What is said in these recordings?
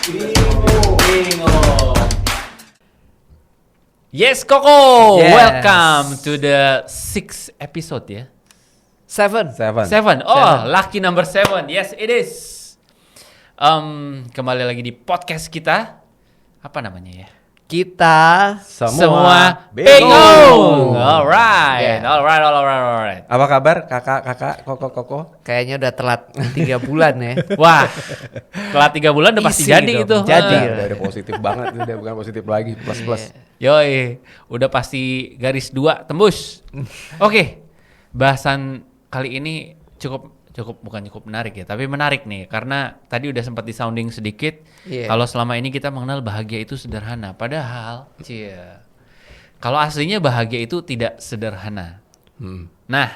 Bingo. Yes, Koko. Yes. Welcome to the 6th episode ya. Seven. Lucky number 7. Yes, it is. Kembali lagi di podcast kita. Apa namanya ya? Kita Semua bingung. bingung. Alright. Apa kabar kakak, koko? kayaknya udah telat 3 bulan ya. Wah, setelah 3 bulan udah pasti Isi jadi dong, itu. jadi. Udah positif banget, udah bukan positif lagi, plus. Yoi, udah pasti garis 2 tembus. Oke, bahasan kali ini bukan cukup menarik ya, tapi menarik nih karena tadi udah sempat disounding sedikit. Kalau selama ini kita mengenal bahagia itu sederhana, padahal kalau aslinya bahagia itu tidak sederhana. Nah,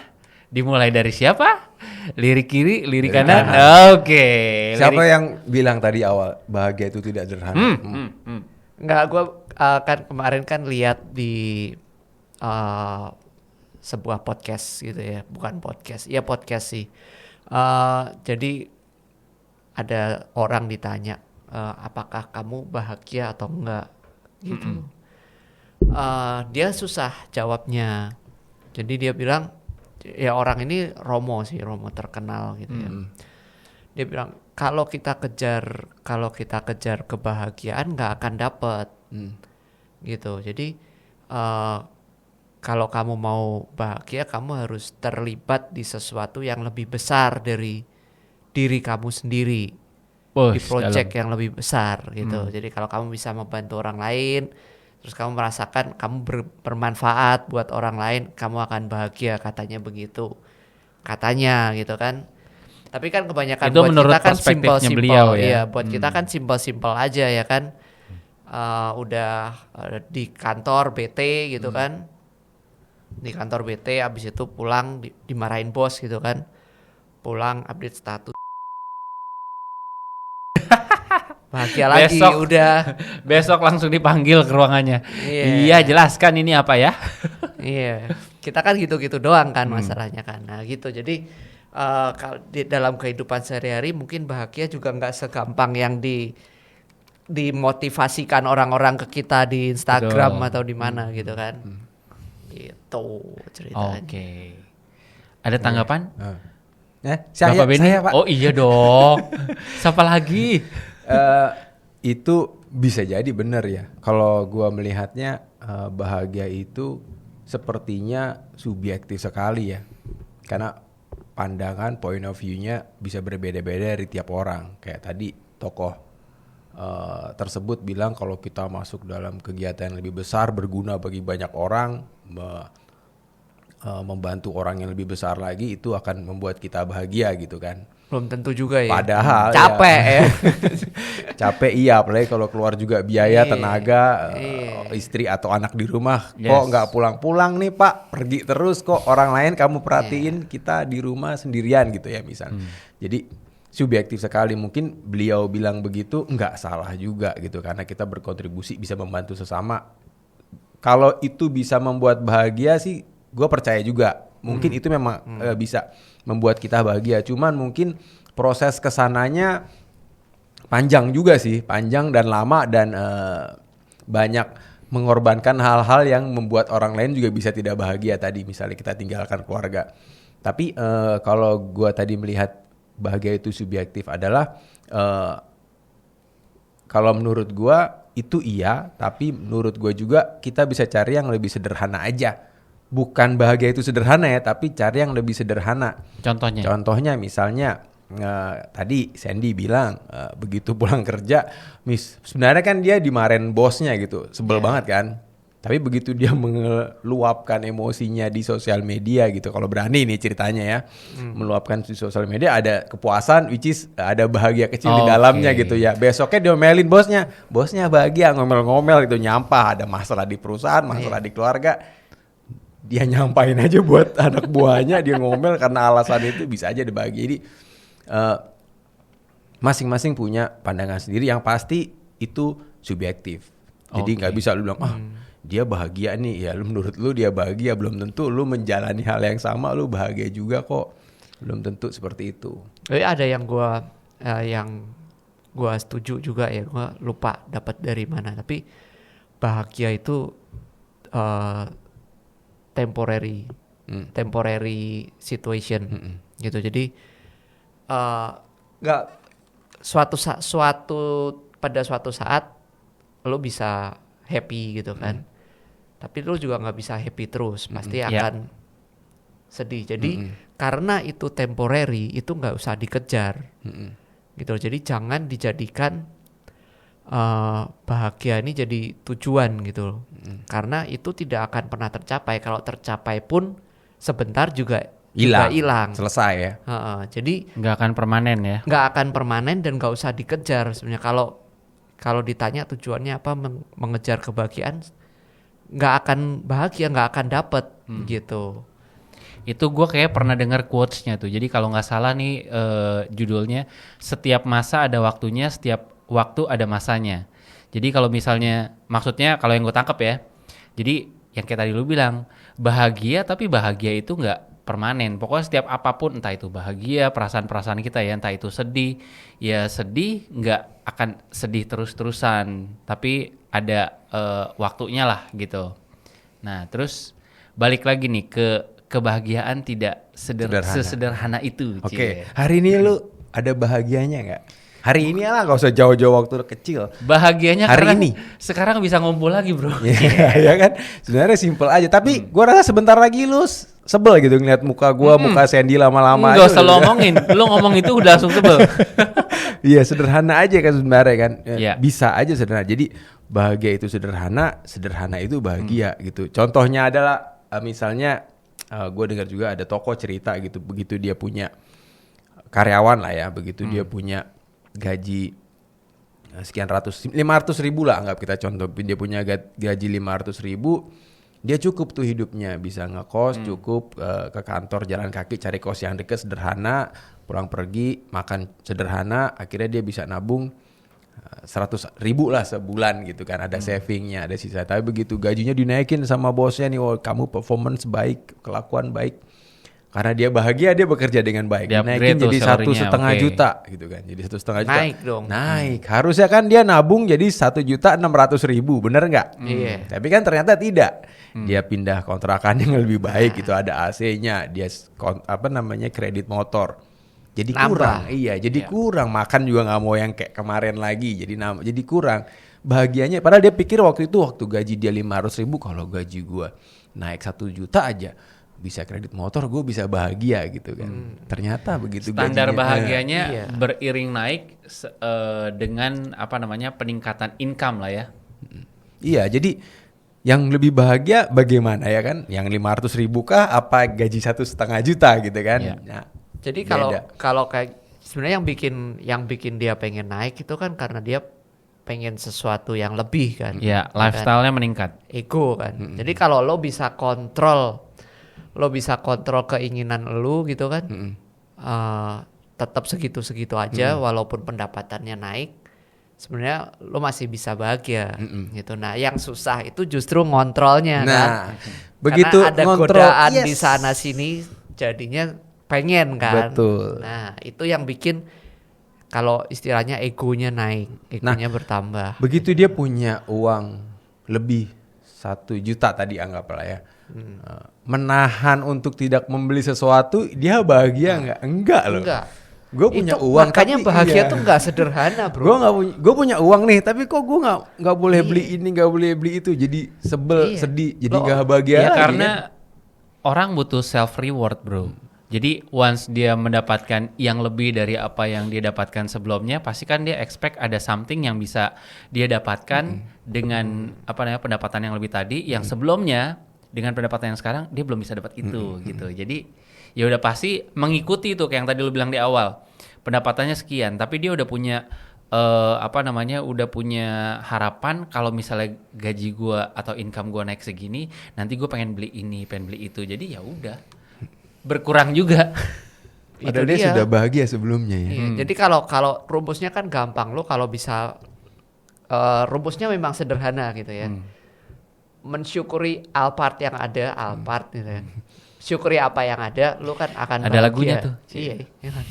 dimulai dari siapa? Lirik kiri, lirik kanan. Oke. Siapa yang bilang tadi awal bahagia itu tidak sederhana? Enggak, gue kan kemarin kan lihat di sebuah podcast gitu ya, bukan podcast, ya podcast sih. Jadi ada orang ditanya, apakah kamu bahagia atau enggak gitu. Dia susah jawabnya. Jadi dia bilang, ya orang ini Romo terkenal gitu ya. Dia bilang kalau kita kejar kebahagiaan nggak akan dapet gitu. Jadi kalau kamu mau bahagia, kamu harus terlibat di sesuatu yang lebih besar dari diri kamu sendiri, di project yang lebih besar gitu. Jadi kalau kamu bisa membantu orang lain, terus kamu merasakan kamu bermanfaat buat orang lain, kamu akan bahagia, katanya begitu. Katanya gitu kan. Tapi kan kebanyakan itu buat kita kan beliau, simple, ya? Iya, buat kita kan simple aja ya kan. Udah di kantor BT gitu kan. Di kantor BT, abis itu pulang dimarahin bos gitu kan. Pulang update status. Bahagia lagi udah. Besok langsung dipanggil ke ruangannya. Iya, jelaskan ini apa ya? Iya, kita kan gitu-gitu doang kan masalahnya kan. Nah gitu, jadi dalam kehidupan sehari-hari mungkin bahagia juga nggak segampang yang dimotivasikan orang-orang ke kita di Instagram atau di mana gitu kan. Gitu ceritanya. Oke. Ada tanggapan? Saya Pak. Oh iya dong. Siapa lagi? Itu bisa jadi benar ya. Kalau gua melihatnya bahagia itu sepertinya subjektif sekali ya. Karena pandangan point of view-nya bisa berbeda-beda dari tiap orang. Kayak tadi tokoh tersebut bilang kalau kita masuk dalam kegiatan yang lebih besar, berguna bagi banyak orang, membantu orang yang lebih besar lagi, itu akan membuat kita bahagia gitu kan. Belum tentu juga ya. Padahal capek ya. Capek iya, apalagi kalau keluar juga biaya, tenaga, istri atau anak di rumah. Kok nggak pulang-pulang nih Pak, pergi terus kok, orang lain kamu perhatiin, kita di rumah sendirian gitu ya misal. Jadi subjektif sekali, mungkin beliau bilang begitu nggak salah juga gitu, karena kita berkontribusi bisa membantu sesama. Kalau itu bisa membuat bahagia sih, gue percaya juga. Mungkin itu memang bisa membuat kita bahagia. Cuman mungkin proses kesananya panjang juga sih, panjang dan lama, dan banyak mengorbankan hal-hal yang membuat orang lain juga bisa tidak bahagia. Tadi misalnya kita tinggalkan keluarga. Tapi kalau gue tadi melihat bahagia itu subjektif adalah kalau menurut gue itu iya, tapi menurut gue juga kita bisa cari yang lebih sederhana aja. Bukan bahagia itu sederhana ya, tapi cari yang lebih sederhana. Contohnya misalnya tadi Sandy bilang begitu pulang kerja, sebenarnya kan dia dimarahin bosnya gitu, sebel banget kan. Tapi begitu dia meluapkan emosinya di sosial media gitu, kalau berani nih ceritanya ya, meluapkan di sosial media, ada kepuasan, which is ada bahagia kecil di dalamnya gitu ya. Besoknya diomelin bosnya bahagia, ngomel-ngomel gitu, nyampah, ada masalah di perusahaan, masalah di keluarga, dia nyampain aja buat anak buahnya, dia ngomel karena alasan itu, bisa aja dia bahagia. Jadi masing-masing punya pandangan sendiri, yang pasti itu subjektif. Jadi nggak bisa lu bilang dia bahagia nih, ya lu menurut lu dia bahagia, belum tentu lu menjalani hal yang sama lu bahagia juga kok, belum tentu seperti itu. Ada yang gue setuju juga ya, gue lupa dapat dari mana, tapi bahagia itu temporary situation gitu. Jadi nggak pada suatu saat lo bisa happy gitu kan, tapi lo juga nggak bisa happy terus, pasti akan sedih. Jadi karena itu temporary, itu nggak usah dikejar gitu. Jadi jangan dijadikan bahagia ini jadi tujuan gitu, karena itu tidak akan pernah tercapai. Kalau tercapai pun sebentar juga hilang, selesai ya. Jadi nggak akan permanen ya. Nggak akan permanen dan nggak usah dikejar sebenarnya. Kalau ditanya tujuannya apa, mengejar kebahagiaan, nggak akan bahagia, nggak akan dapet gitu. Itu gue kayak pernah dengar quotes-nya tuh. Jadi kalau nggak salah nih judulnya, setiap masa ada waktunya, setiap waktu ada masanya. Jadi kalau misalnya, maksudnya kalau yang gue tangkap ya, jadi yang kayak tadi lu bilang, bahagia, tapi bahagia itu nggak permanen. Pokoknya setiap apapun, entah itu bahagia, perasaan-perasaan kita ya, entah itu sedih, ya sedih nggak akan sedih terus-terusan, tapi ada waktunya lah gitu. Nah terus balik lagi nih ke kebahagiaan tidak sesederhana itu. Oke. Hari ini lu ada bahagianya nggak? Hari ini lah, gak usah jauh-jauh waktu kecil. Bahagianya hari karena ini sekarang bisa ngumpul lagi bro. Ya kan, sebenarnya simple aja. Tapi gua rasa sebentar lagi lu sebel gitu ngeliat muka gua, muka Sandy lama-lama. Gak usah lo ngomongin, lo ngomong itu udah langsung sebel. Iya, sederhana aja kan sebenarnya kan. Yeah. Bisa aja sederhana. Jadi bahagia itu sederhana, sederhana itu bahagia gitu. Contohnya adalah misalnya gue dengar juga ada tokoh cerita gitu, begitu dia punya karyawan lah ya, begitu dia punya gaji sekian ratus, 500 ribu lah anggap kita contoh, dia punya gaji 500 ribu, dia cukup tuh hidupnya, bisa ngekos, cukup ke kantor jalan kaki, cari kos yang deket sederhana, pulang pergi makan sederhana, akhirnya dia bisa nabung 100 ribu lah sebulan gitu kan, ada savingnya, ada sisa. Tapi begitu gajinya dinaikin sama bosnya nih, oh kamu performance baik, kelakuan baik, karena dia bahagia, dia bekerja dengan baik, dinaikin jadi 1,5 juta gitu kan, jadi 1,5 juta, naik dong, naik. Harusnya kan dia nabung jadi 1,600,000, bener nggak? Tapi kan ternyata tidak, dia pindah kontrakan yang lebih baik gitu, ada AC-nya, dia kredit motor. Jadi kurang, jadi kurang, makan juga nggak mau yang kayak kemarin lagi, jadi kurang bahagianya. Padahal dia pikir waktu gaji dia 500 ribu, kalau gaji gue naik 1 juta aja bisa kredit motor, gue bisa bahagia gitu kan. Ternyata begitu standar gajinya, bahagianya beriring naik dengan peningkatan income lah ya. Iya, jadi yang lebih bahagia bagaimana ya kan? Yang 500 ribu kah? Apa gaji 1,5 juta gitu kan? Iya. Nah, jadi kalau kayak sebenarnya yang bikin dia pengen naik itu kan karena dia pengen sesuatu yang lebih kan. Iya, lifestyle-nya meningkat. Ego kan. Jadi kalau lo bisa kontrol keinginan lo gitu kan, tetap segitu-segitu aja walaupun pendapatannya naik, sebenarnya lo masih bisa bahagia gitu. Nah, yang susah itu justru ngontrolnya kan. Begitu karena ada godaan di sana sini, jadinya pengen kan. Betul. Nah, itu yang bikin kalau istilahnya egonya naik, egonya bertambah. Begitu dia punya uang lebih 1 juta tadi anggaplah ya, menahan untuk tidak membeli sesuatu, dia bahagia nggak? Enggak loh. Enggak. Gue punya uang, makanya tapi bahagia tuh nggak sederhana bro. Gue punya uang nih, tapi kok gue nggak boleh beli ini, nggak boleh beli itu, jadi sebel, sedih, jadi nggak bahagia. Ya karena orang butuh self reward bro. Jadi once dia mendapatkan yang lebih dari apa yang dia dapatkan sebelumnya, pasti kan dia expect ada something yang bisa dia dapatkan dengan pendapatan yang lebih tadi, yang sebelumnya dengan pendapatan yang sekarang dia belum bisa dapat itu gitu. Jadi ya udah pasti mengikuti itu kayak yang tadi lu bilang di awal, pendapatannya sekian, tapi dia udah punya udah punya harapan kalau misalnya gaji gua atau income gua naik segini, nanti gua pengen beli ini, pengen beli itu. Jadi ya udah berkurang juga. Padahal dia sudah bahagia sebelumnya ya. Jadi kalau rumusnya kan gampang, lo kalau bisa rumusnya memang sederhana gitu ya. Mensyukuri Alphard yang ada, Alphard gitu ya. Syukuri apa yang ada, lo kan akan ada bahagia. Lagunya tuh. Iya, ya kan?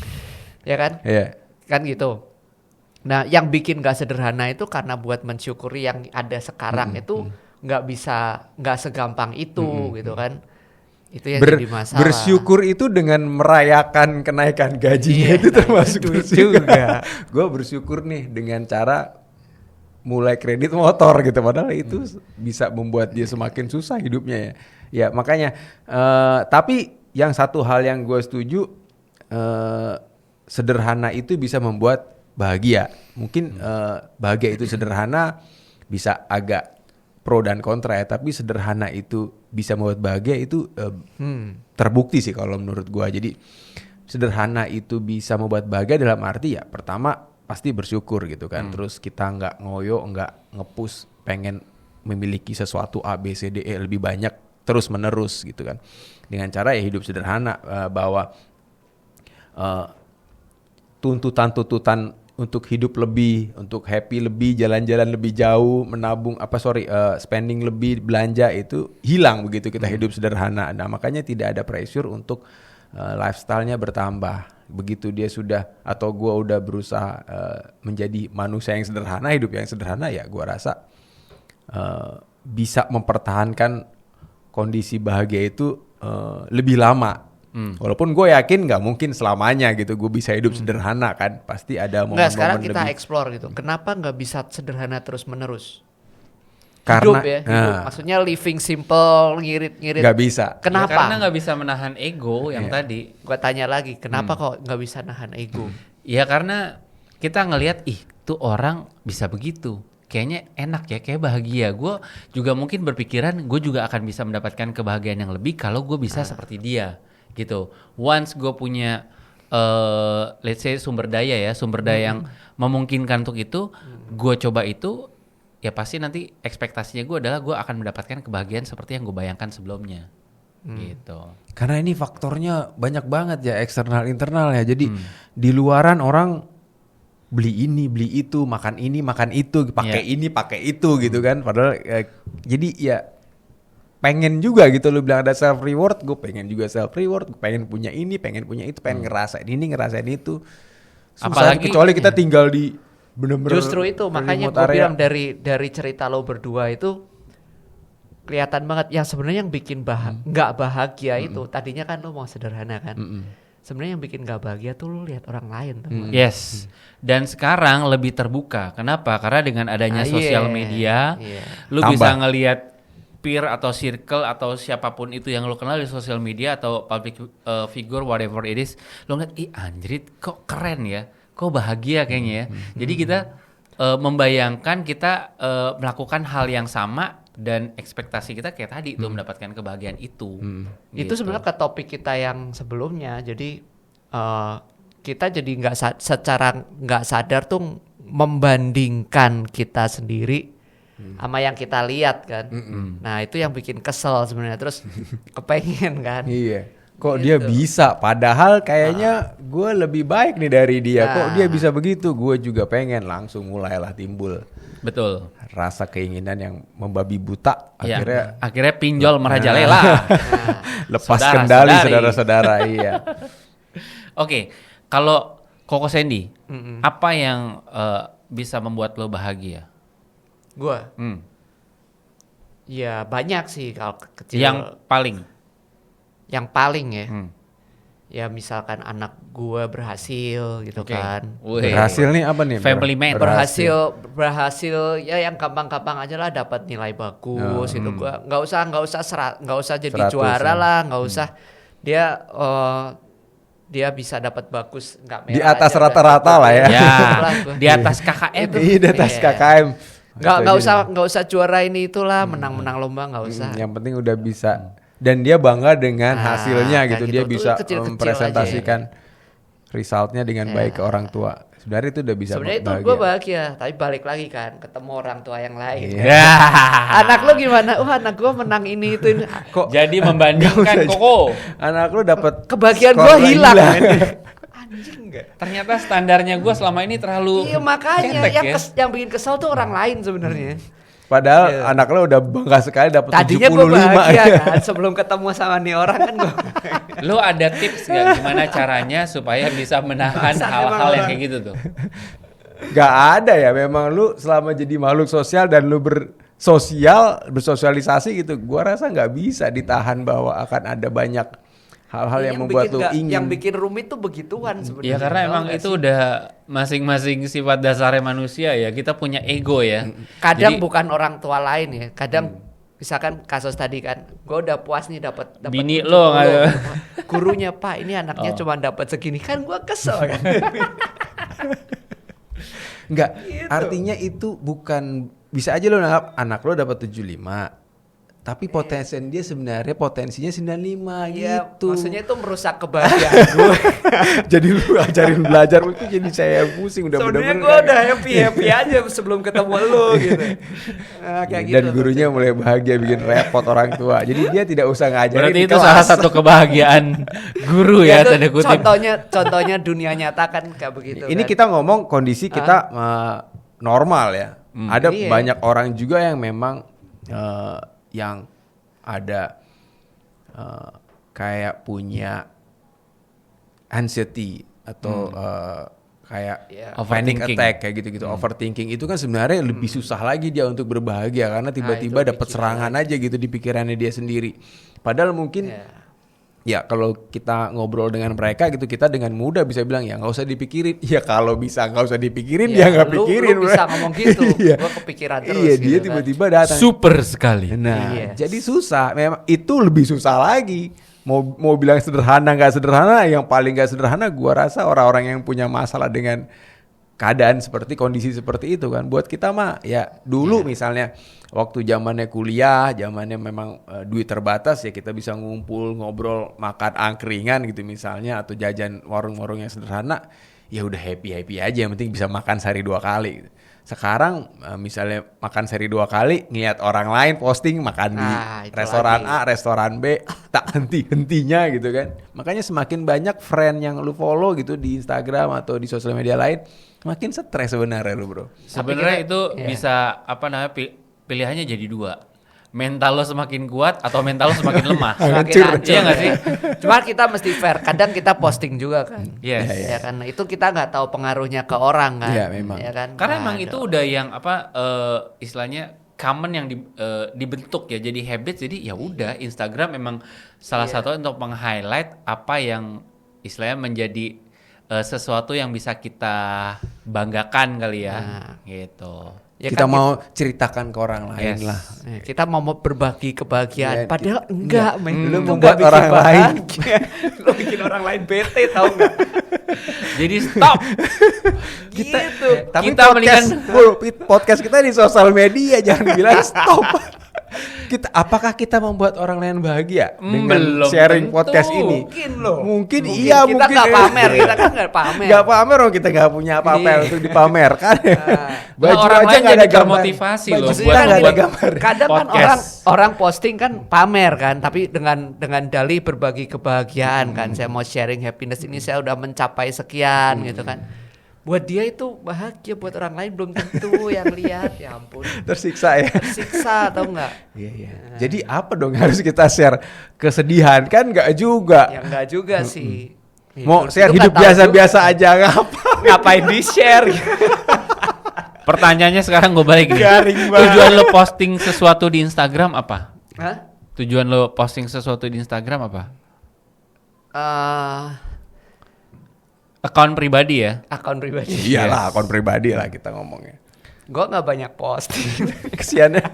Ya kan? Iya. Kan gitu. Nah, yang bikin gak sederhana itu karena buat mensyukuri yang ada sekarang itu nggak segampang itu gitu kan. Itu yang jadi masalah. Bersyukur itu dengan merayakan kenaikan gajinya itu termasuk juga. Gue bersyukur nih dengan cara mulai kredit motor gitu, padahal itu bisa membuat dia semakin susah hidupnya ya. Ya makanya, tapi yang satu hal yang gue setuju, sederhana itu bisa membuat bahagia. Mungkin bahagia itu sederhana bisa agak pro dan kontra ya, tapi sederhana itu bisa membuat bahagia itu terbukti sih kalau menurut gua. Jadi sederhana itu bisa membuat bahagia dalam arti ya pertama pasti bersyukur gitu kan. Terus kita nggak ngoyo, nggak ngepush pengen memiliki sesuatu A B C D E lebih banyak terus menerus gitu kan. Dengan cara ya hidup sederhana, bahwa tuntutan untuk hidup lebih, untuk happy lebih, jalan-jalan lebih jauh, menabung spending lebih, belanja itu hilang begitu kita hidup sederhana. Nah makanya tidak ada pressure untuk lifestyle-nya bertambah. Begitu dia sudah atau gua udah berusaha menjadi manusia yang sederhana, hidup yang sederhana, ya gua rasa bisa mempertahankan kondisi bahagia itu lebih lama. Walaupun gue yakin nggak mungkin selamanya gitu gue bisa hidup sederhana kan, pasti ada momen-momen lebih. Sekarang kita explore gitu, kenapa nggak bisa sederhana terus menerus? Karena hidup ya, hidup. Maksudnya living simple, ngirit-ngirit. Nggak bisa. Kenapa? Ya, karena nggak bisa menahan ego yang tadi. Gue tanya lagi, kenapa kok nggak bisa nahan ego? Ya karena kita ngelihat tuh orang bisa begitu. Kayaknya enak ya, kayak bahagia. Gue juga mungkin berpikiran gue juga akan bisa mendapatkan kebahagiaan yang lebih kalau gue bisa seperti dia. Gitu. Once gue punya let's say sumber daya yang memungkinkan untuk itu, gue coba itu, ya pasti nanti ekspektasinya gue adalah gue akan mendapatkan kebahagiaan seperti yang gue bayangkan sebelumnya. Gitu. Karena ini faktornya banyak banget ya, eksternal internal ya. Jadi di luaran orang beli ini, beli itu, makan ini, makan itu, pakai ini, pakai itu gitu kan. Padahal jadi ya pengen juga gitu, lu bilang ada self reward, gue pengen juga self reward, gue pengen punya ini, pengen punya itu, pengen ngerasain ini, ngerasain itu. Susah, apalagi kecuali kita tinggal di bener-bener. Justru itu makanya gue bilang dari cerita lo berdua itu kelihatan banget yang sebenarnya yang bikin nggak bahagia itu tadinya kan lo mau sederhana kan. Sebenarnya yang bikin nggak bahagia tuh lo lihat orang lain tuh. Yes. Dan sekarang lebih terbuka. Kenapa? Karena dengan adanya sosial media, lu bisa ngelihat peer atau circle atau siapapun itu yang lo kenal di sosial media atau public figure whatever it is, lo ngeliat anjrit kok keren ya, kok bahagia kayaknya ya. Jadi kita membayangkan kita melakukan hal yang sama dan ekspektasi kita kayak tadi itu mendapatkan kebahagiaan itu. Gitu. Itu sebenarnya ke topik kita yang sebelumnya. Jadi kita jadi secara nggak sadar tuh membandingkan kita sendiri sama yang kita lihat kan. Nah itu yang bikin kesel sebenarnya, terus kepengen kan. Iya. Kok gitu. Dia bisa, padahal kayaknya gue lebih baik nih dari dia. Kok dia bisa begitu, gue juga pengen. Langsung mulailah timbul. Betul. Rasa keinginan yang membabi buta. Akhirnya pinjol merajalela. Lepas kendali saudara-saudara. Iya. Oke, kalau Koko Sandy, apa yang bisa membuat lo bahagia? Gue? Ya banyak sih kalau kecil. Yang paling ya. Ya misalkan anak gue berhasil gitu kan. Berhasil nih apa nih? Family man. Berhasil ya yang gampang-gampang aja lah, dapat nilai bagus gitu. Gue nggak usah jadi 100, juara lah, nggak usah dia bisa dapat bagus, nggak merah. Di atas rata-rata lah ya. Di atas KKM. Di atas KKM. Nggak usah juara ini itulah, menang lomba nggak usah. Yang penting udah bisa. Dan dia bangga dengan hasilnya gitu. Dia bisa mempresentasikan resultnya dengan baik ke orang tua. Sebenarnya itu udah bisa sebenarnya itu gue bahagia, tapi balik lagi kan ketemu orang tua yang lain. Anak lo gimana? Anak gue menang ini itu. Kok jadi membandingkan Koko? Anak lo dapat kebahagiaan gue hilang. Anjing enggak. Ternyata standarnya gue selama ini terlalu. Iya makanya yang bikin kesel tuh orang lain sebenarnya. Padahal anak lo udah bangga sekali dapat 75. Tadinya gue bahagia kan sebelum ketemu sama nih orang kan gue. Lo ada tips gak gimana caranya supaya bisa menahan hal-hal yang kayak gitu tuh? Gak ada ya, memang lu selama jadi makhluk sosial dan lu bersosialisasi gitu, gua rasa nggak bisa ditahan bahwa akan ada banyak hal-hal yang membuat lu ingin. Yang bikin rumit tuh begituan sebenarnya. Ya karena emang itu udah masing-masing sifat dasarnya manusia ya. Kita punya ego ya. Kadang Jadi, bukan orang tua lain ya. Kadang misalkan kasus tadi kan, gue udah puas nih dapat Bini lo nggak? gurunya Pak, ini anaknya cuma dapat segini, kan gue kesel kan. Enggak, Gitu. artinya itu bukan, bisa aja lo nanggap anak lo dapat 75. Tapi potensinya sebenarnya potensinya 95 Iya, gitu. maksudnya itu merusak kebahagiaan gue. Jadi lu ajarin belajar itu jadi saya pusing udah Sebenarnya bener-bener. gue udah happy aja sebelum ketemu lu gitu. Nah, kayak Dan gitu. gurunya mulai bahagia bikin repot orang tua. Jadi dia tidak usah ngajarin berarti di itu kelas. salah satu kebahagiaan guru ya, Itu tanda kutip. contohnya dunia nyata kan kayak begitu. Ini kan. kita ngomong kondisi kita normal ya. Ada Iya. banyak orang juga yang memang yang ada kayak punya anxiety atau kayak Iya. panic Overthinking. attack kayak gitu-gitu. Overthinking itu kan sebenarnya lebih susah lagi dia untuk berbahagia karena tiba-tiba itu dapat pikiran. serangan aja gitu di pikirannya dia sendiri. Padahal mungkin Iya. ya kalau kita ngobrol dengan mereka gitu, kita dengan mudah bisa bilang ya nggak usah dipikirin. Ya kalau bisa nggak usah dipikirin, dia nggak pikirin. Lu bisa ngomong gitu. Iya. Gua kepikiran terus Iya, gitu dia kan. tiba-tiba datang. Super sekali. Nah, Yes. jadi susah. Memang itu lebih susah lagi. Mau bilang sederhana nggak sederhana, yang paling nggak sederhana gua rasa orang-orang yang punya masalah dengan keadaan seperti kondisi seperti itu kan. Buat kita mah ya dulu misalnya waktu zamannya kuliah, zamannya memang duit terbatas ya, kita bisa ngumpul, ngobrol, makan angkringan gitu misalnya, atau jajan warung-warung yang sederhana, ya udah happy aja, yang penting bisa makan sehari 2 kali gitu. Sekarang misalnya makan sehari 2 kali, ngeliat orang lain posting makan di itu restoran lagi. A, restoran B, tak henti-hentinya gitu kan. Makanya semakin banyak friend yang lu follow gitu di Instagram atau di sosial media lain, makin stres sebenarnya lu bro. Sebenarnya kita- itu iya. bisa apa namanya pilihannya jadi 2. Mental lo semakin kuat atau mental lo semakin lemah. Semakin Hancur. hancur. Iya nggak sih? Cuma kita mesti fair. Kadang kita posting juga kan. Yes. Ya kan. Itu kita nggak tahu pengaruhnya ke orang kan. Iya, memang. Ya kan? Karena Nah, emang itu udah yang apa istilahnya common yang dibentuk ya, jadi habit. Jadi ya udah Instagram memang salah satu untuk meng-highlight apa yang istilahnya menjadi sesuatu yang bisa kita banggakan kali ya. Nah. Gitu. ya Kita kan mau ceritakan ke orang lain Yes. lah. kita mau berbagi Iya, kebahagiaan. Padahal enggak. enggak, men. Lu Itu membuat nggak bikin orang lain. bahagia. Lu bikin orang lain bete, tau nggak? Jadi stop. Kita, Gitu. tapi Kita podcast kita di sosial media, jangan bilang stop. Apakah kita membuat orang lain bahagia dengan Belum sharing tentu. podcast ini? Mungkin loh. Mungkin iya, kita mungkin nggak pamer, kita kan nggak pamer. Gak pamer dong, kita gak punya apa-apa Iya. untuk dipamerkan. Nah, orang lain nggak jadi termotivasi loh Baju buat- kita nggak ada buat gambar. Kadang kan podcast. orang posting kan pamer kan, tapi dengan dalih berbagi kebahagiaan kan. Saya mau sharing happiness ini, saya udah mencapai sekian gitu kan. Buat dia itu bahagia, buat orang lain belum tentu yang lihat. Ya ampun, Tersiksa ya. tersiksa atau enggak? Iya, iya. Jadi apa dong yang harus kita share? Kesedihan kan nggak juga. Ya enggak juga sih. Mau share Itu hidup nggak tahu biasa-biasa aja ngapa? juga. Ngapain di share? Pertanyaannya sekarang gue balik nih. Garing banget. Tujuan lo posting sesuatu di Instagram apa? Hah? Tujuan lo posting sesuatu di Instagram apa? Account pribadi ya? Akun pribadi. Iyalah, akun pribadi lah kita ngomongnya. Gue nggak banyak posting. Kesiannya.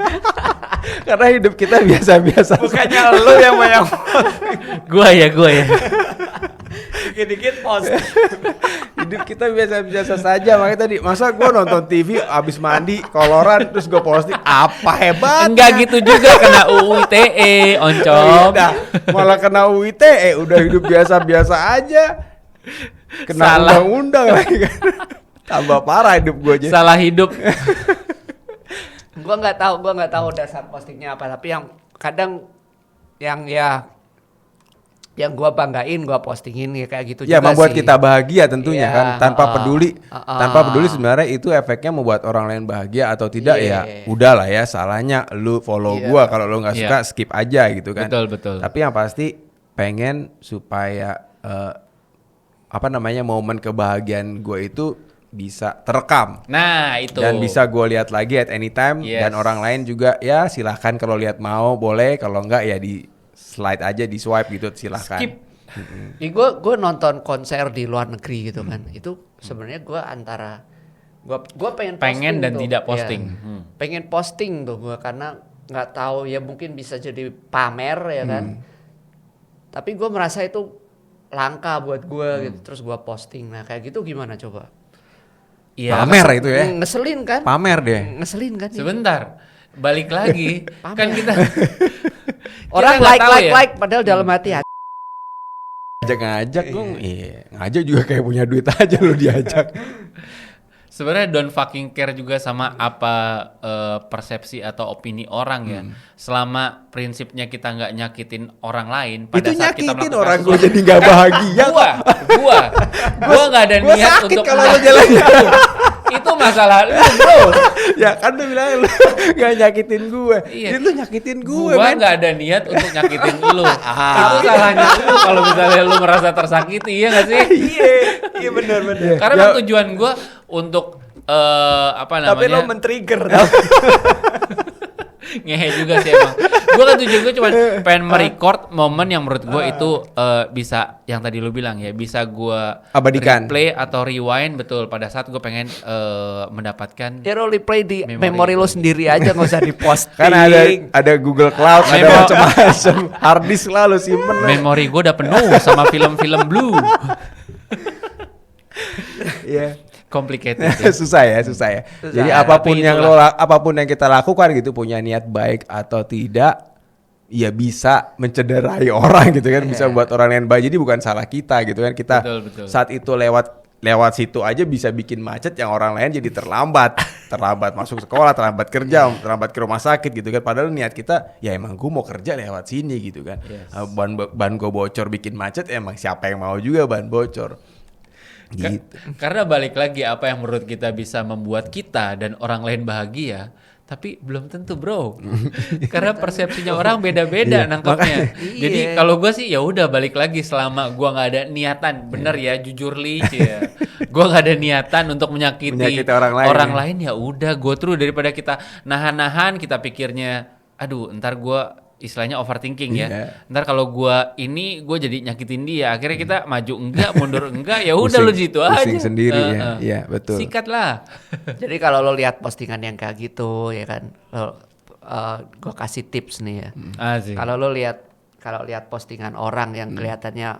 Karena hidup kita biasa-biasa. Bukannya lu yang banyak Gue ya. dikit-dikit posting. Hidup kita biasa-biasa saja. Makanya tadi, masa gue nonton TV abis mandi, koloran, terus gue posting. Apa hebat? Enggak gitu juga kena UU ITE, oncom. Udah, malah kena UU ITE, udah hidup biasa-biasa aja. Kena Salah. undang-undang lagi kan. Tambah parah hidup gue aja. Salah hidup. Gua nggak tahu dasar postingnya apa, tapi yang kadang yang gua banggain gua postingin ya kayak gitu Ya, juga membuat sih. kita bahagia tentunya Iya, kan, tanpa peduli, tanpa peduli ah. sebenarnya itu efeknya membuat orang lain bahagia atau tidak. Iya. Ya udahlah ya, salahnya lu follow Iya. gua, kalau lu nggak suka Iya. skip aja gitu kan. Betul. Tapi yang pasti pengen supaya momen kebahagiaan gue itu bisa terekam. Nah, itu. Dan bisa gue lihat lagi at anytime. Yes. Dan orang lain juga ya silahkan kalau lihat mau boleh, kalau enggak ya di slide aja, di swipe gitu silahkan. Skip. Gue nonton konser di luar negeri gitu kan. Itu sebenarnya gue antara gue pengen dan tuh. tidak posting. Ya. Pengen posting tuh gue karena nggak tahu ya mungkin bisa jadi pamer ya kan. Tapi gue merasa itu langka buat gue gitu. Terus gue posting. Nah kayak gitu gimana coba? Iya. Pamer itu ya. Ngeselin kan? Pamer deh. Ngeselin kan? Sebentar. Balik lagi. Kan kita orang kita nggak tahu ya. like padahal dalam hati Ngajak gue, ngajak juga kayak punya duit aja lo diajak. Sebenarnya don't fucking care juga sama apa persepsi atau opini orang ya. Selama prinsipnya kita nggak nyakitin orang lain. Pada Itu saat kita nyakitin melakukan orang gue sesuatu. jadi nggak bahagia. Gua nggak ada Gua niat sakit untuk kalau lo menyakitin jalan-jalan. lu. Itu masalah lu bro. Ya kan lu bilang lu nggak nyakitin gue. Iya. Itu nyakitin gue. Gua men. nggak ada niat untuk nyakitin lu. Itu salahnya lu kalau misalnya lu merasa tersakiti, ya nggak sih? Iya benar. Karena memang tujuan gue untuk apa namanya? tapi lo men-trigger. Ngehe juga sih emang. Gue kan tujuan gue cuma pengen merecord momen yang menurut gue itu bisa, yang tadi lu bilang ya, bisa gue Abadikan. replay atau rewind betul pada saat gue pengen mendapatkan. Ya lo replay di Memori. memori lo sendiri aja nggak usah di posting. Kan ada Google Cloud, ada Memo- macam-macam hard disk lah lu simpen. Memori gue udah penuh sama film-film blue. Iya. Complicated ya. susah ya. Jadi Ya, apapun tapi yang itulah. apapun yang kita lakukan gitu, punya niat baik atau tidak, ya bisa mencederai orang gitu kan, bisa buat orang lain baik. Jadi bukan salah kita gitu kan. Kita Betul. saat itu lewat situ aja bisa bikin macet yang orang lain jadi terlambat masuk sekolah, terlambat kerja, terlambat ke rumah sakit gitu kan. Padahal niat kita ya emang gue mau kerja lewat sini gitu kan. Yes. Ban gue bocor bikin macet, emang siapa yang mau juga ban bocor. Gitu. Karena balik lagi, apa yang menurut kita bisa membuat kita dan orang lain bahagia, tapi belum tentu bro. Karena persepsinya orang beda-beda nangkepnya. Jadi kalau gue sih ya udah balik lagi, selama gue nggak ada niatan, bener ya, jujur li, ya. Gue nggak ada niatan untuk menyakiti orang lain, ya udah gue terus, daripada kita nahan-nahan, kita pikirnya, aduh ntar gue istilahnya overthinking ya. Ntar kalau gue jadi nyakitin dia, akhirnya kita maju enggak, mundur enggak, ya udah lu gitu aja. Pusing sendiri ya. Iya, betul. Sikat lah. Jadi kalau lo lihat postingan yang kayak gitu ya kan, gue kasih tips nih ya. Asik. Kalau lihat postingan orang yang kelihatannya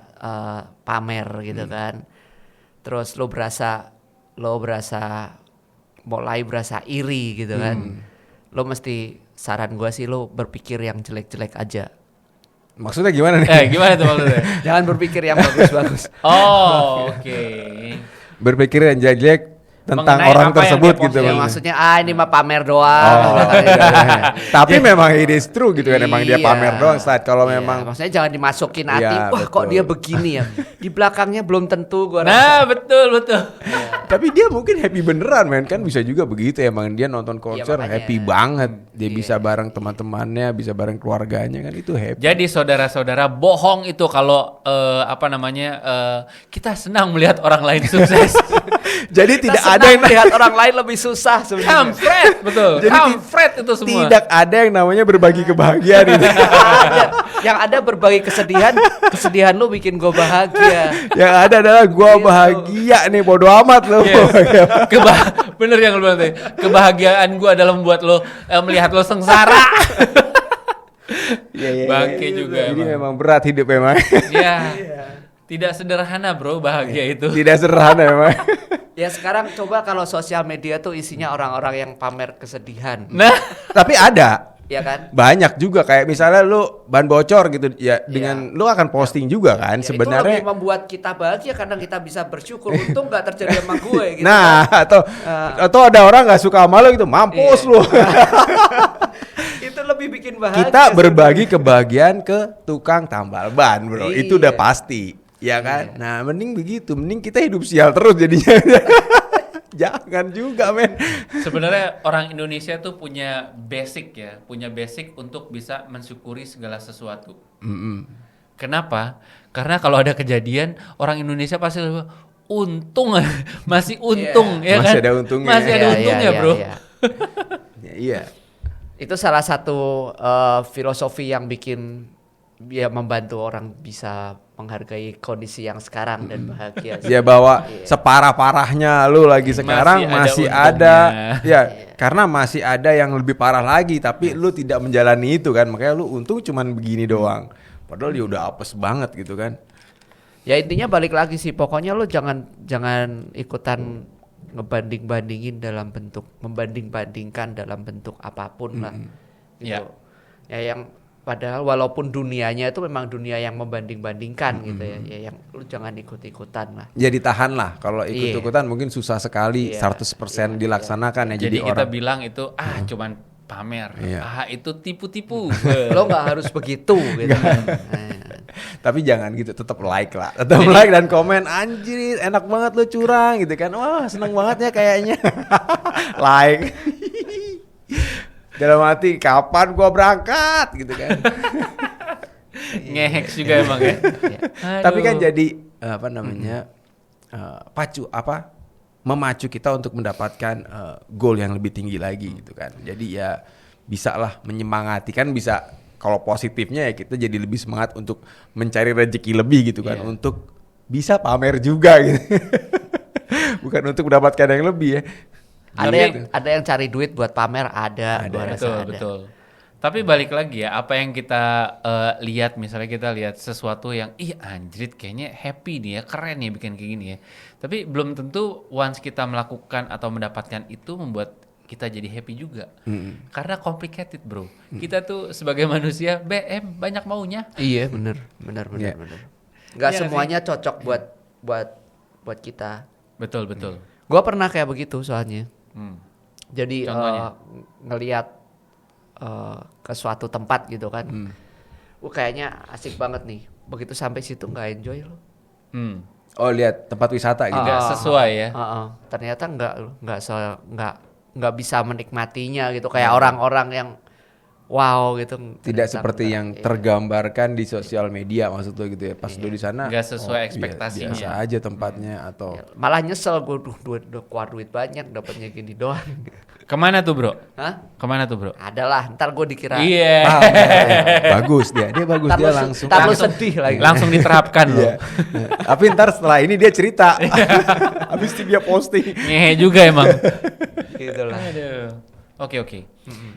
pamer gitu kan, terus lo mulai berasa iri gitu kan, lo mesti, saran gue sih lo berpikir yang jelek-jelek aja. Maksudnya gimana nih? Gimana tuh maksudnya? Jangan berpikir yang bagus-bagus. Oh, oke. Berpikir yang jelek tentang Mengenai orang apa yang tersebut dia gitu. Ya maksudnya ini mah pamer doang. Tapi memang it is true gitu kan, emang dia pamer doang saat kalau Iya, memang maksudnya jangan dimasukin hati. Iya, Wah, kok betul. dia begini ya. Di belakangnya belum tentu gua rasa. Nah, betul. tapi dia mungkin happy beneran men, kan bisa juga begitu, emang dia nonton konser makanya. happy banget, dia bisa bareng teman-temannya, bisa bareng keluarganya, kan itu happy. Jadi saudara-saudara, bohong itu kalau kita senang melihat orang lain sukses. Jadi tidak Kita ada yang melihat orang lain lebih susah sebenarnya. Kampret, betul. Jadi Kampret itu semua. tidak ada yang namanya berbagi kebahagiaan itu. Yang ada berbagi kesedihan lu bikin gue bahagia. Yang ada adalah gua bahagia nih, bodo amat lo. Yes. Bener yang lu bilang tadi. Kebahagiaan gue adalah membuat lo melihat lo sengsara. Bangke juga Jadi emang. memang berat hidup memang. Ya. Tidak sederhana bro, bahagia itu. Tidak sederhana memang. Ya sekarang coba kalau sosial media tuh isinya orang-orang yang pamer kesedihan. Nah, Tapi ada. Ya kan? Banyak juga, kayak misalnya lu ban bocor gitu ya, dengan lu akan posting juga kan Ya, itu sebenarnya. lebih membuat kita bahagia karena kita bisa bersyukur. Untung gak terjadi sama gue gitu. Nah, atau ada orang nggak suka sama lu gitu, mampus lu. Itu lebih bikin bahagia. Kita berbagi kebahagiaan ke tukang tambal ban, bro. Itu udah Iya. pasti, ya kan? Nah, mending begitu, mending kita hidup sial terus jadinya. Jangan juga, men. sebenarnya orang Indonesia tuh punya basic untuk bisa mensyukuri segala sesuatu. Kenapa? Karena kalau ada kejadian, orang Indonesia pasti untung masih untung ya Masih kan? ada untungnya. Masih ada untungnya, Bro. Iya. Itu salah satu filosofi yang bikin ya membantu orang bisa menghargai kondisi yang sekarang dan bahagia. Ya bahwa separah-parahnya lu lagi sekarang masih ada ya karena masih ada yang lebih parah lagi tapi lu tidak menjalani itu kan, makanya lu untung cuman begini doang. Padahal dia udah apes banget gitu kan. Ya intinya balik lagi sih, pokoknya lu jangan ikutan membanding-bandingkan dalam bentuk apapun lah. Gitu. Ya yang padahal walaupun dunianya itu memang dunia yang membanding-bandingkan gitu ya. Ya yang lu jangan ikut-ikutan lah. Ya ditahan lah, kalau ikut-ikutan mungkin susah sekali 100% dilaksanakan ya. Jadi kita orang bilang itu cuman pamer. Itu tipu-tipu. Lo nggak harus begitu gitu kan. Tapi jangan gitu, tetap like lah. Tetap like dan komen, anjir enak banget lo curang gitu kan. Wah, seneng banget ya kayaknya. Like. Dalam hati kapan gua berangkat gitu kan. Ngeheks juga emang ya. Tapi kan jadi memacu kita untuk mendapatkan goal yang lebih tinggi lagi gitu kan. Jadi ya bisa lah menyemangati, kan bisa kalau positifnya ya kita jadi lebih semangat untuk mencari rezeki lebih gitu kan, untuk bisa pamer juga gitu. Bukan untuk mendapatkan yang lebih ya. Ada yang cari duit buat pamer, ada. Betul. Tapi balik lagi ya, apa yang kita lihat, misalnya kita lihat sesuatu yang anjrit kayaknya happy nih ya, keren ya bikin kayak gini ya. Tapi belum tentu once kita melakukan atau mendapatkan itu membuat kita jadi happy juga. Karena complicated, bro. Kita tuh sebagai manusia banyak maunya. Iya, benar. Gak semuanya cocok buat kita. Betul. Gua pernah kayak begitu soalnya. Jadi ngelihat ke suatu tempat gitu kan, kayaknya asik banget nih. Begitu sampai situ nggak enjoy loh. Oh, lihat tempat wisata gitu. Nggak sesuai ya. Ternyata nggak bisa menikmatinya gitu. Kayak orang-orang yang wow gitu. Tidak seperti yang tergambarkan di sosial media, maksud lo gitu ya. Pas lo di sana nggak sesuai ekspektasinya. Biasa aja tempatnya atau malah nyesel gue, keluar duit banyak dapatnya gini doang. Kemana tuh, bro? Hah? Kemana tuh, bro? Adalah, ntar gue dikira. Iya. Bagus dia bagus, dia langsung. Ntar lu sedih lagi. Langsung diterapkan loh. Tapi ntar setelah ini dia cerita. Habis itu dia posting. Ngehe juga emang. Gitu lah. Aduh. Oke.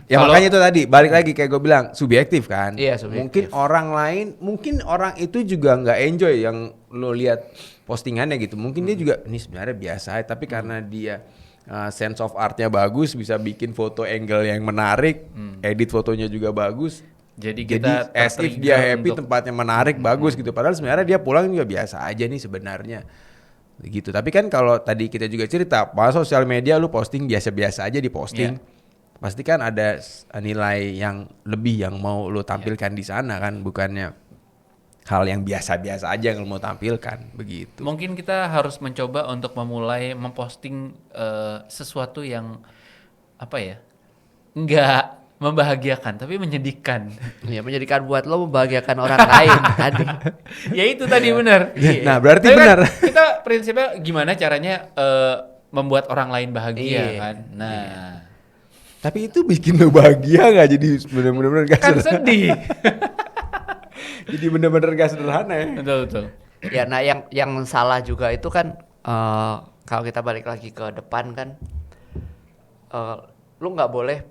Ya makanya itu tadi balik lagi kayak gue bilang subjektif kan. Iya, subjektif. Mungkin orang lain, mungkin orang itu juga nggak enjoy yang lo lihat postingannya gitu. Mungkin dia juga ini sebenarnya biasa, tapi karena dia sense of artnya bagus, bisa bikin foto angle yang menarik, edit fotonya juga bagus. Jadi kita as if dia happy, tempatnya menarik, bagus gitu. Padahal sebenarnya dia pulang juga biasa aja nih sebenarnya. Gitu. Tapi kan kalau tadi kita juga cerita, pas sosial media lu posting biasa-biasa aja diposting. Pasti kan ada nilai yang lebih yang mau lu tampilkan di sana kan, bukannya hal yang biasa-biasa aja yang lu mau tampilkan begitu. Mungkin kita harus mencoba untuk memulai memposting sesuatu yang nggak membahagiakan tapi menyedihkan. Ya menyedihkan buat lo, membahagiakan orang lain tadi. Ya itu tadi benar. Nah berarti tapi benar. Kan kita prinsipnya gimana caranya membuat orang lain bahagia kan. Nah. Tapi itu bikin lo bahagia nggak? Jadi bener-bener gak kan sedih. Jadi bener-bener gak sederhana ya. Betul. Ya, nah yang salah juga itu kan kalau kita balik lagi ke depan kan, lu nggak boleh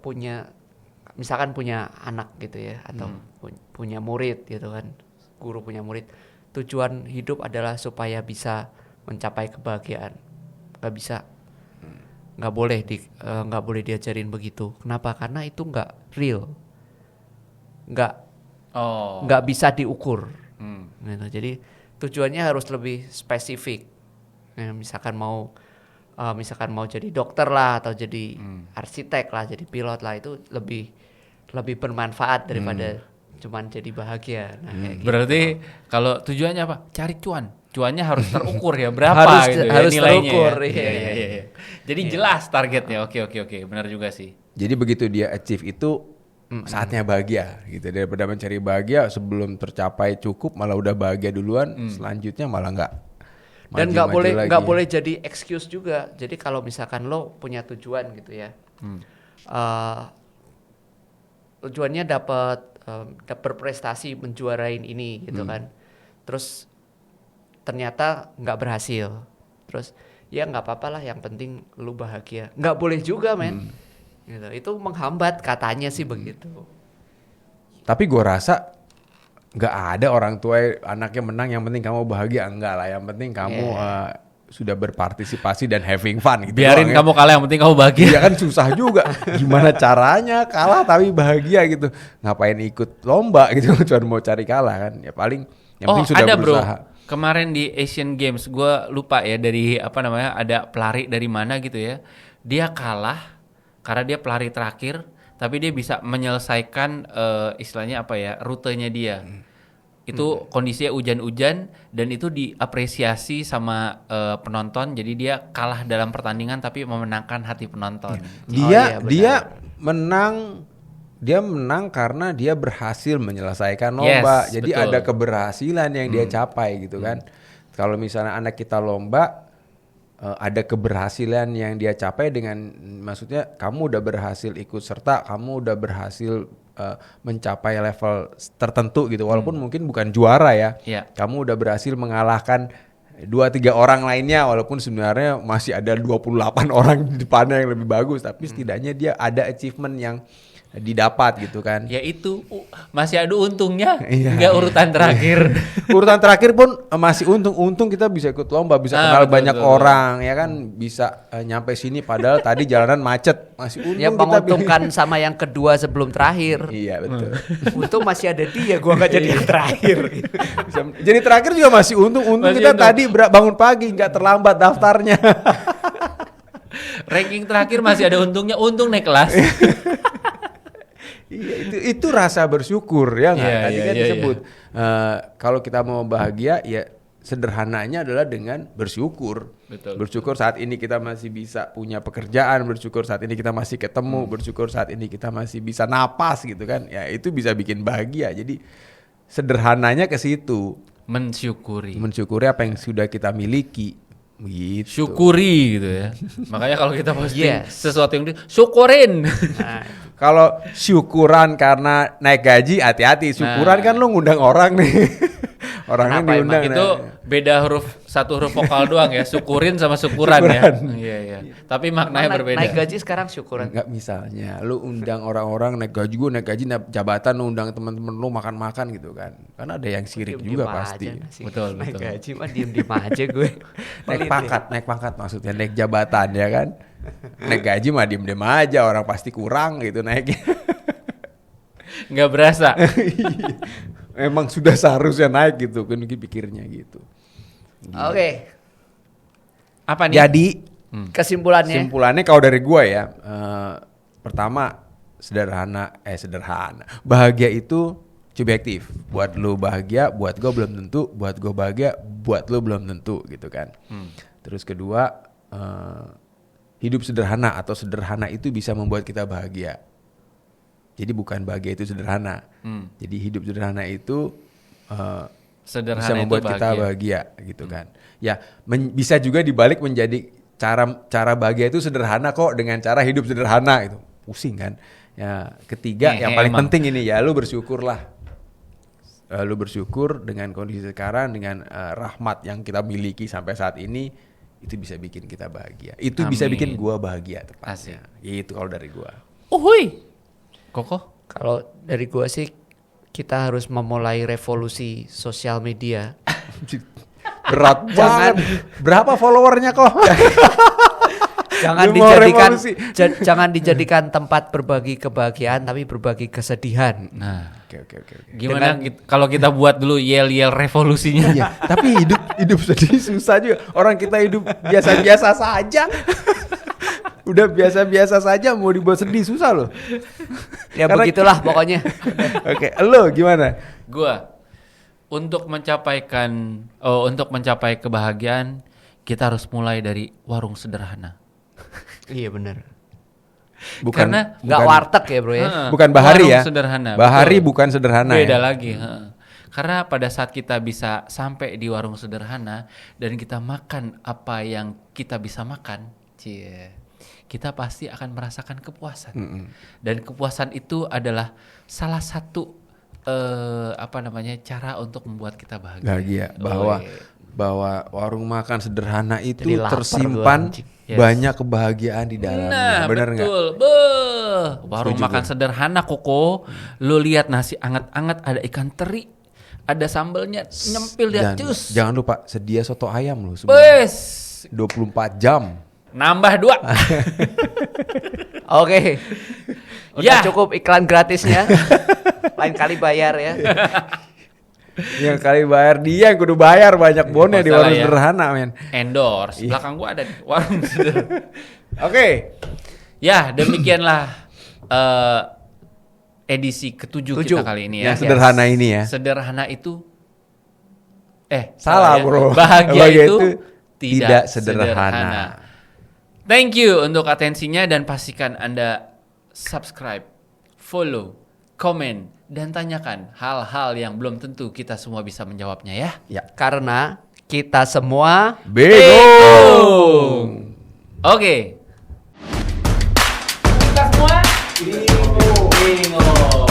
misalkan punya anak gitu ya, atau punya murid gitu kan, guru punya murid. Tujuan hidup adalah supaya bisa mencapai kebahagiaan. Nggak boleh diajarin begitu. Kenapa? Karena itu nggak real, nggak bisa diukur. Gitu. Jadi tujuannya harus lebih spesifik. Ya, misalkan mau jadi dokter lah, atau jadi arsitek lah, jadi pilot lah, itu lebih bermanfaat daripada cuman jadi bahagia. Nah, kayak gitu. Berarti kalau tujuannya apa? Cari cuan. Cuannya harus terukur ya, berapa gitu harus ya nilainya. terukur, ya. Iya. Jadi jelas targetnya. Oke, benar juga sih. Jadi begitu dia achieve itu saatnya bahagia gitu. Daripada mencari bahagia sebelum tercapai cukup malah udah bahagia duluan, selanjutnya malah Dan Maju-maju nggak lagi. boleh jadi excuse juga. Jadi kalau misalkan lo punya tujuan gitu ya, tujuannya dapat berprestasi menjuarain ini gitu kan, terus ternyata nggak berhasil, terus ya nggak apa-apa lah, yang penting lu bahagia. Nggak boleh juga men, gitu. Itu menghambat katanya sih begitu. Tapi gue rasa nggak ada orang tua anaknya menang yang penting kamu bahagia, enggak lah, yang penting kamu sudah berpartisipasi dan having fun gitu. Biarin doang, kamu kalah, yang penting kamu bahagia. ya kan susah juga, gimana caranya kalah tapi bahagia gitu, ngapain ikut lomba gitu cuma mau cari kalah kan, ya paling yang penting sudah ada berusaha. bro, kemarin di Asian Games gue lupa ya dari apa namanya, ada pelari dari mana gitu ya, dia kalah karena dia pelari terakhir, tapi dia bisa menyelesaikan istilahnya apa ya, rutenya dia. Itu kondisinya hujan-hujan dan itu diapresiasi sama penonton, jadi dia kalah dalam pertandingan tapi memenangkan hati penonton. Dia iya, benar. dia menang karena dia berhasil menyelesaikan lomba. Yes, Jadi betul. ada keberhasilan yang dia capai gitu kan. Kalau misalnya anak kita lomba, ada keberhasilan yang dia capai dengan, maksudnya kamu udah berhasil ikut serta, kamu udah berhasil mencapai level tertentu gitu, walaupun mungkin bukan juara ya. Iya. Kamu udah berhasil mengalahkan 2-3 orang lainnya, walaupun sebenarnya masih ada 28 orang di depannya yang lebih bagus, tapi setidaknya dia ada achievement yang didapat gitu kan. Ya itu masih ada untungnya, Iya. nggak urutan terakhir. Urutan terakhir pun masih untung kita bisa ikut lomba, bisa kenal betul, banyak betul. orang ya kan, bisa nyampe sini padahal tadi jalanan macet, masih untung Ya kita menguntungkan sama yang kedua sebelum terakhir. Iya betul. Untung masih ada dia, gua nggak jadi yang terakhir. Jadi terakhir juga masih untung Masih kita untung. tadi bangun pagi nggak terlambat daftarnya. Ranking terakhir masih ada untungnya, untung naik kelas. Iya, itu rasa bersyukur ya nggak? Iya, Tadi iya, kan iya, disebut kalau kita mau bahagia ya sederhananya adalah dengan bersyukur. Betul. Bersyukur saat ini kita masih bisa punya pekerjaan, bersyukur saat ini kita masih ketemu, bersyukur saat ini kita masih bisa napas gitu kan. Ya itu bisa bikin bahagia. Jadi sederhananya ke situ. Mensyukuri. Mensyukuri apa yang sudah kita miliki. Gitu. Syukuri gitu ya. Makanya kalau kita posting Yes. sesuatu yang syukurin. Nah, Kalau syukuran karena naik gaji, hati-hati. Syukuran kan lu ngundang orang nih. Orangnya Kenapa diundang. emang itu beda satu huruf vokal doang ya, syukurin sama syukuran ya. Iya iya. Tapi maknanya berbeda. naik gaji sekarang syukuran. Enggak, misalnya lu undang orang-orang naik gaji, gue naik gaji, naik jabatan, lu undang teman-teman lu makan-makan gitu kan. Kan ada yang sirik Diem-diem juga aja pasti. nasi. Betul, Naik betul. gaji mah diem aja gue. Naik pangkat maksudnya, naik jabatan ya kan. Naik gaji mah diem-diem aja, orang pasti kurang gitu naiknya. Nggak berasa. Emang sudah seharusnya naik gitu kan, pikirnya gitu. Oke, Apa nih? Jadi kesimpulannya. simpulannya kalau dari gue ya, pertama sederhana. Bahagia itu subjektif. Buat lu bahagia, buat gue belum tentu. Buat gue bahagia, buat lu belum tentu gitu kan. Terus kedua, hidup sederhana atau sederhana itu bisa membuat kita bahagia. Jadi bukan bahagia itu sederhana. Jadi hidup sederhana itu Sederhana bisa membuat itu kita bahagia gitu kan. Ya bisa juga dibalik menjadi cara bahagia itu sederhana kok dengan cara hidup sederhana itu. Pusing kan. Ya ketiga yang paling emang. penting ini ya lu bersyukurlah. Lu bersyukur dengan kondisi sekarang, dengan rahmat yang kita miliki sampai saat ini, itu bisa bikin kita bahagia. Itu bisa Amin. bikin gua bahagia tepatnya. Itu kalau dari gua. Uhuy. Koko? Kalau dari gua sih kita harus memulai revolusi sosial media. Berat banget. Berapa followernya kok? Jangan Lu mau dijadikan revolusi. jangan dijadikan tempat berbagi kebahagiaan, tapi berbagi kesedihan. Nah, Oke. gimana kalau kita buat dulu yel-yel revolusinya? Iya, tapi hidup sedih susah juga. Orang kita hidup biasa-biasa saja. Udah biasa-biasa saja mau dibuat sedih susah loh. Ya Karena- begitulah pokoknya. Oke, lo gimana? Gua untuk mencapai kebahagiaan, kita harus mulai dari warung sederhana. Iya benar. Karena Nggak warteg ya bro ya. Heeh, bukan Bahari warung ya. sederhana. Bahari betul. bukan sederhana Beda ya. lagi. Heeh. Karena pada saat kita bisa sampai di warung sederhana dan kita makan apa yang kita bisa makan, kita pasti akan merasakan kepuasan. Dan kepuasan itu adalah salah satu cara untuk membuat kita bahagia. Bahwa warung makan sederhana itu Jadi lapar tersimpan gua, anjing. Yes. banyak kebahagiaan di dalamnya. Nah, Bener nggak? betul. Warung Setuju makan gua. sederhana Koko. Lu lihat nasi anget-anget, ada ikan teri, ada sambelnya nyempil ya, Dan cus. jangan lupa sedia soto ayam loh sebenarnya. Wes, 24 jam. nambah 2. Oke. Ya. Udah cukup iklan gratisnya. Lain kali bayar ya. Yang kali bayar dia yang kudu bayar banyak bonnya di Masalah warung ya. sederhana, men. Endorse. Iya. Belakang gua ada warung sederhana. Oke. Ya, demikianlah edisi ke-7 kita kali ini ya. Yang sederhana ini ya. Sederhana itu Salah, ya. bro. Bahagia itu tidak tidak sederhana. sederhana. Thank you untuk atensinya dan pastikan Anda subscribe, follow, komen, dan tanyakan hal-hal yang belum tentu kita semua bisa menjawabnya ya. Ya. Karena kita semua Bego. Oke. Kita semua bingung.